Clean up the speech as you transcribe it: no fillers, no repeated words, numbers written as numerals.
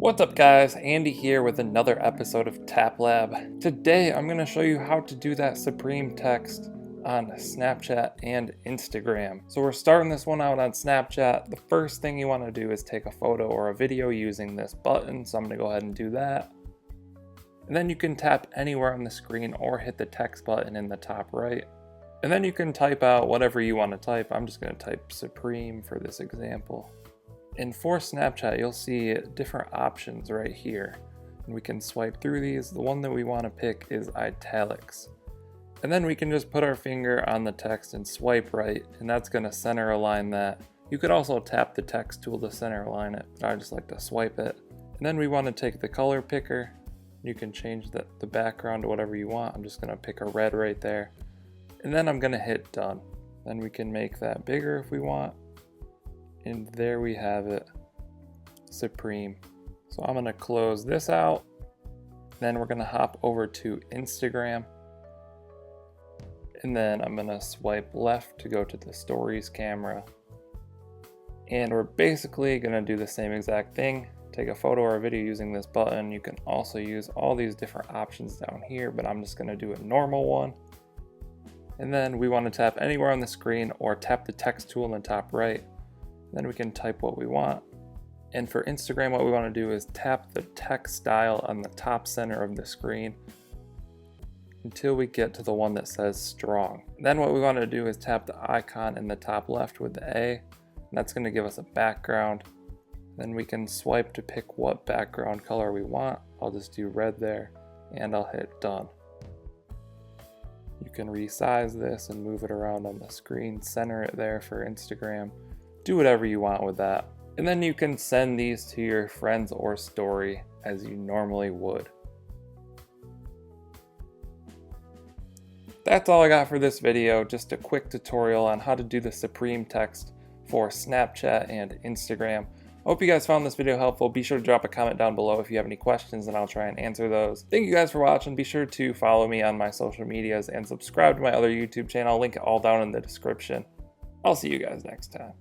What's up guys, Andy here with another episode of TapLab. Today I'm going to show you how to do that Supreme text on Snapchat and Instagram. So we're starting this one out on Snapchat. The first thing you want to do is take a photo or a video using this button, so I'm going to go ahead and do that. And then you can tap anywhere on the screen or hit the text button in the top right. And then you can type out whatever you want to type. I'm just going to type Supreme for this example. And for Snapchat, you'll see different options right here. And we can swipe through these. The one that we want to pick is italics. And then we can just put our finger on the text and swipe right, and that's going to center align that. You could also tap the text tool to center align it, but I just like to swipe it. And then we want to take the color picker. You can change the background to whatever you want. I'm just going to pick a red right there. And then I'm going to hit done. Then we can make that bigger if we want. And there we have it, Supreme. So I'm gonna close this out. Then we're gonna hop over to Instagram. And then I'm gonna swipe left to go to the stories camera. And we're basically gonna do the same exact thing. Take a photo or a video using this button. You can also use all these different options down here, but I'm just gonna do a normal one. And then we wanna tap anywhere on the screen or tap the text tool in the top right. Then we can type what we want. And for Instagram, what we want to do is tap the text style on the top center of the screen until we get to the one that says strong. Then what we want to do is tap the icon in the top left with the A, and that's going to give us a background. Then we can swipe to pick what background color we want. I'll just do red there, and I'll hit done. You can resize this and move it around on the screen, center it there for Instagram. Do whatever you want with that. And then you can send these to your friends or story as you normally would. That's all I got for this video, just a quick tutorial on how to do the Supreme text for Snapchat and Instagram. I hope you guys found this video helpful. Be sure to drop a comment down below if you have any questions and I'll try and answer those. Thank you guys for watching. Be sure to follow me on my social medias and subscribe to my other YouTube channel. I'll link it all down in the description. I'll see you guys next time.